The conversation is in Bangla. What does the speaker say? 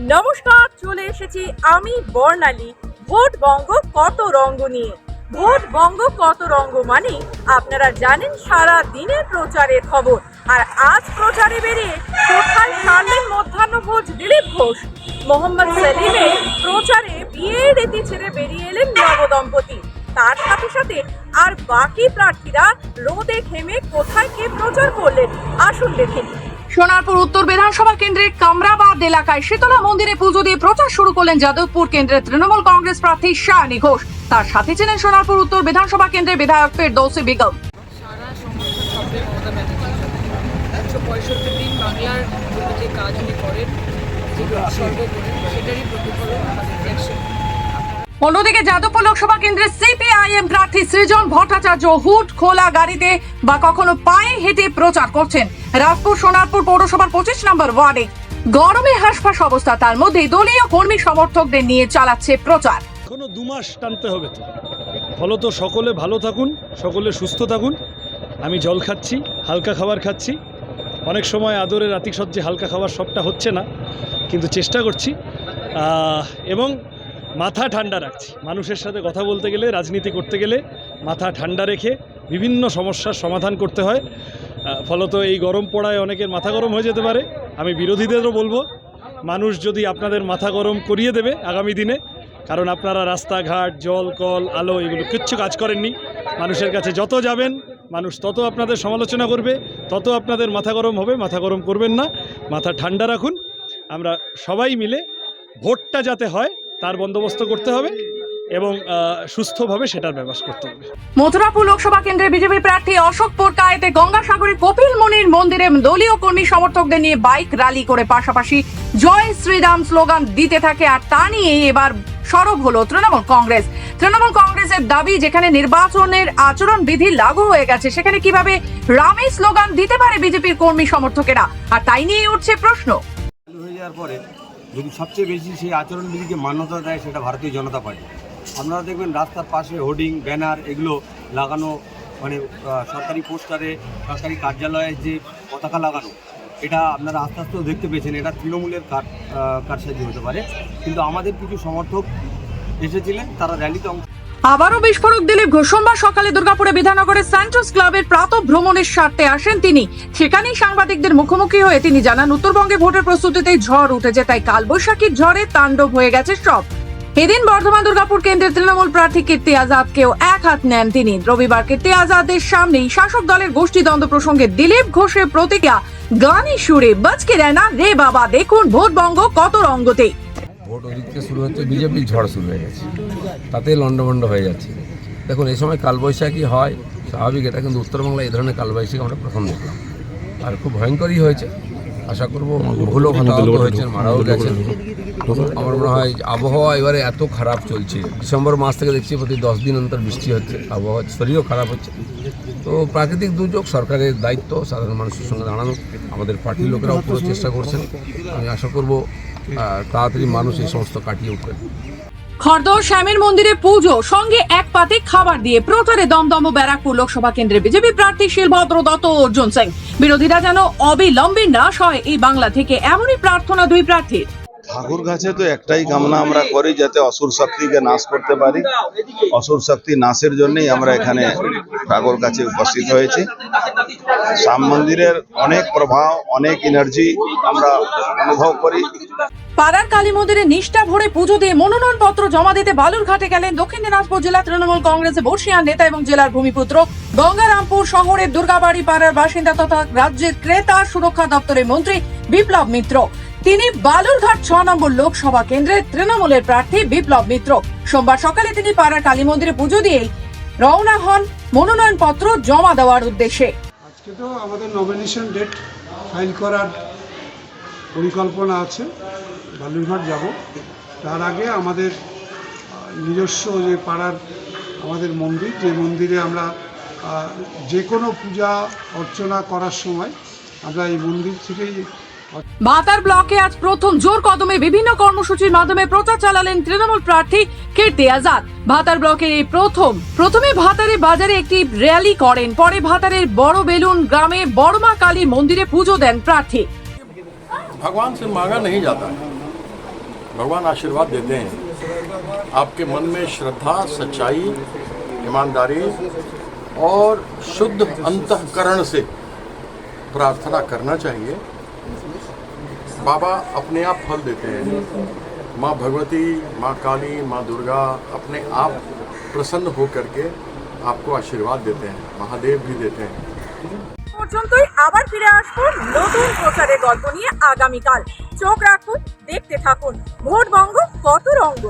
নমস্কার, চলে এসেছি আমি বর্ণালী। ভোট বঙ্গ কত রঙ্গ নিয়ে। ভোট বঙ্গ কত রঙ্গ মানে আপনারা জানেন সারা দিনের প্রচারের খবর। আর আজ প্রচারে বেরিয়ে কোথায় সারলেন মধ্যাহ্নভোজ দিলীপ ঘোষ। মোহাম্মদ সেলিমের প্রচারে বিয়ের রীতি ছেড়ে বেরিয়ে এলেন নবদম্পতি। তার সাথে সাথে আর বাকি প্রার্থীরা রোদে ঘেমে কোথায় কে প্রচার করলেন, আসুন দেখে নিন। সোনারপুর উত্তর বিধানসভা কেন্দ্রের কামরাবাদ এলাকায় শীতলা মন্দিরে পুজো দিয়ে প্রচার শুরু করলেন যাদবপুর কেন্দ্রের তৃণমূল কংগ্রেস প্রার্থী শায়নী ঘোষ। তার সাথে ছিলেন সোনারপুর উত্তর বিধানসভা কেন্দ্রের বিধায়ক ফেরদৌসী বেগম। সারা সমর্থন সবটাই মমতা ব্যানার্জি। 165 দিন বাংলার যে কাজ উনি করেন, যে উৎসর্গ করেন, সেটারই প্রতিফলন আমাদের দেখছে। অন্যদিকে যাদবপুর লোকসভা কেন্দ্রের সিপিআইএম প্রার্থী সৃজন ভট্টাচার্য হুড খোলা গাড়িতে বা কখনো পায়ে হেঁটে প্রচার করছেন রাজপুর সোনারপুর পৌরসভার 25 নম্বর ওয়ার্ডে। গরমে হাঁসফাঁস অবস্থা, তার মধ্যে দলীয় কর্মী সমর্থকদের নিয়ে চালাচ্ছে প্রচার। এখনো 2 মাস টানতে হবে তো। ফলত সকলে ভালো থাকুন, সকলে সুস্থ থাকুন। আমি জল খাচ্ছি, হালকা খাবার খাচ্ছি। অনেক সময় আদরের আতিশয্যে হালকা খাবার সবটা হচ্ছে না, কিন্তু চেষ্টা করছি এবং মাথা ঠান্ডা রাখছি। মানুষের সাথে কথা বলতে গেলে, রাজনীতি করতে গেলে মাথা ঠান্ডা রেখে বিভিন্ন সমস্যার সমাধান করতে হয়। ফলত এই গরম পড়ায় অনেকের মাথা গরম হয়ে যেতে পারে। আমি বিরোধীদেরও বলবো, মানুষ যদি আপনাদের মাথা গরম করিয়ে দেবে আগামী দিনে, কারণ আপনারা রাস্তাঘাট, জল, কল, আলো এগুলো কিচ্ছু কাজ করেননি। মানুষের কাছে যত যাবেন, মানুষ তত আপনাদের সমালোচনা করবে, তত আপনাদের মাথা গরম হবে। মাথা গরম করবেন না, মাথা ঠান্ডা রাখুন। আমরা সবাই মিলে ভোটটা যাতে হয় তার বন্দোবস্ত করতে হবে এবং সুস্থভাবে সেটার ব্যবস্থা করতে হবে। মথুরাপুর লোকসভা কেন্দ্রের বিজেপি প্রার্থী অশোক পোরকায়েতে গঙ্গাসাগরে কপিল মুনির মন্দিরে দলীয় কর্মী সমর্থকদের নিয়ে বাইক র্যালি করে পাশাপাশি জয় শ্রীরাম স্লোগান দিতে থাকে। আর তা নিয়ে এবার সরব হলো তৃণমূল কংগ্রেস। তৃণমূল কংগ্রেসের দাবি, যেখানে নির্বাচনের আচরণ বিধি লাগু হয়ে গেছে সেখানে কিভাবে রামের স্লোগান দিতে পারে বিজেপির কর্মী সমর্থকেরা, আর তাই নিয়ে উঠছে প্রশ্ন। হয়ে যাওয়ার পরে যদি সবচেয়ে বেশি সেই আচরণবিধিকে মান্যতা দেয় সেটা ভারতীয় জনতা পার্টি। আপনারা দেখবেন রাস্তার পাশে হোর্ডিং, ব্যানার এগুলো লাগানো, মানে সরকারি পোস্টারে, সরকারি কার্যালয়ে যে পতাকা লাগানো, এটা আপনারা আস্তে আস্তেও দেখতে পেয়েছেন। এটা তৃণমূলের কারসাজি হতে পারে, কিন্তু আমাদের কিছু সমর্থক এসেছিলেন, তারা র্যালিতে অংশ। আবারও বিস্ফোরক দিলীপ ঘোষ। সোমবার সকালে দুর্গাপুরে বিধাননগরের স্যান্টোস ক্লাবের প্রাতঃ ভ্রমণের স্বার্থে আসেন তিনি। সেখানেই সাংবাদিকদের মুখোমুখি হয়ে তিনি জানান, উত্তরবঙ্গে ভোটের প্রস্তুতিতেই ঝড় উঠেছে, তাই কালবৈশাখীর ঝড়ে তাণ্ডব হয়ে গেছে সব। এদিন বর্ধমান দুর্গাপুর কেন্দ্রের তৃণমূল প্রার্থী কীর্তি আজাদকেও এক হাত নেন তিনি। রবিবার কীর্তি আজাদের সামনেই শাসক দলের গোষ্ঠীদ্বন্দ্ব প্রসঙ্গে দিলীপ ঘোষের প্রতিক্রিয়া গানের সুরে বাজকে দেয় না রে বাবা। দেখুন ভোট বঙ্গ কত রঙ্গতে। ভোট ওদিকে শুরু হচ্ছে, বিজেপির ঝড় শুরু হয়ে গেছে, তাতে লন্ডভন্ড হয়ে যাচ্ছে। দেখুন, এই সময় কালবৈশাখী হয় স্বাভাবিক, এটা কিন্তু উত্তরবাংলায় এই ধরনের কালবৈশাখী আমরা প্রথম দেখলাম, আর খুব ভয়ঙ্করই হয়েছে। আশা করবো ভুলও হতাহত হয়েছেন, মারাও গেছেন। আমার মনে হয় আবহাওয়া এবারে এত খারাপ চলছে, ডিসেম্বর মাস থেকে দেখছি প্রতি 10 দিন অন্তর বৃষ্টি হচ্ছে, আবহাওয়া শরীরও খারাপ হচ্ছে। তো প্রাকৃতিক দুর্যোগ, সরকারের দায়িত্ব সাধারণ মানুষের সঙ্গে দাঁড়ানো, আমাদের পার্টির লোকেরাও পুরো চেষ্টা করছেন। আমি আশা করবো তাড়াতাড়ি মানুষ এই সমস্ত কাটিয়ে উঠবেন। খড়দহ শ্যামের মন্দিরে পুজো, সঙ্গে এক পাতে খাবার দিয়ে প্রচারে দমদম ব্যারাকপুর লোকসভা কেন্দ্রের বিজেপি প্রার্থী শিলভদ্র দত্ত ও অর্জুন সিং। বিরোধীরা যেন অবিলম্বে নাশ হয় এই বাংলা থেকে, এমনই প্রার্থনা দুই প্রার্থীর। ঠাকুর কাছে তো একটাই কামনা আমরা করি, যাতে অসুর শক্তিকে নাশ করতে পারি। অসুর শক্তি নাশের জন্যই আমরা এখানে ঠাকুর কাছে উপস্থিত হয়েছি। শ্যাম মন্দিরের অনেক প্রভাব, অনেক এনার্জি আমরা অনুভব করি। পাড়ার কালী মন্দিরে নিষ্ঠা ভরে পুজো দিয়ে মনোনয়ন পত্র জমা দিতে বালুরঘাটে গেলেন দক্ষিণ দিনাজপুর জেলা তৃণমূল কংগ্রেসের বর্ষীয়ান নেতা এবং জেলার ভূমিপুত্র, গঙ্গারামপুর শহরের দুর্গাবাড়ি পাড়ার বাসিন্দা তথা রাজ্যের ক্রেতা সুরক্ষা দপ্তরের মন্ত্রী বিপ্লব মিত্র। তিনি বালুরঘাট 6 নম্বর লোকসভা কেন্দ্রের তৃণমূলের প্রার্থী বিপ্লব মিত্র। সোমবার সকালে তিনি পাড়ার কালী মন্দিরে পুজো দিয়েই রওনা হন মনোনয়ন পত্র জমা দেওয়ার উদ্দেশ্যে। আজকে তো আমাদের নমিনেশন ডেট ফাইল করার পরিকল্পনা আছে, বালুরঘাট যাব। তার আগে আমাদের নিজস্ব যে পাড়ার আমাদের মন্দির, যে মন্দিরে আমরা যে কোনো পূজা অর্চনা করার সময় আমরা এই মন্দির থেকেই। ভাতার ব্লকে আজ প্রথম জোর কদমে বিভিন্ন কর্মসূচির মাধ্যমে প্রচার চালালেন তৃণমূল প্রার্থী কীর্তি আজাদ। ভাতার ব্লকের এই প্রথমে ভাতারে বাজারে একটি র্যালি করেন, পরে ভাতারের বড় বেলুন গ্রামে বড়মা কালী মন্দিরে পুজো দেন প্রার্থী। भगवान से मांगा नहीं जाता है, भगवान आशीर्वाद देते हैं। आपके मन में श्रद्धा, सच्चाई, ईमानदारी और शुद्ध अंतःकरण से प्रार्थना करना चाहिए। बाबा अपने आप फल देते हैं। माँ भगवती, माँ काली, माँ दुर्गा अपने आप प्रसन्न होकर के आपको आशीर्वाद देते हैं, महादेव भी देते हैं। পর্যন্তই আবার ফিরে আসবো নতুন প্রচারের গল্প নিয়ে আগামীকাল। চোখ রাখুন, দেখতে থাকুন ভোটবঙ্গ কত রঙ্গ।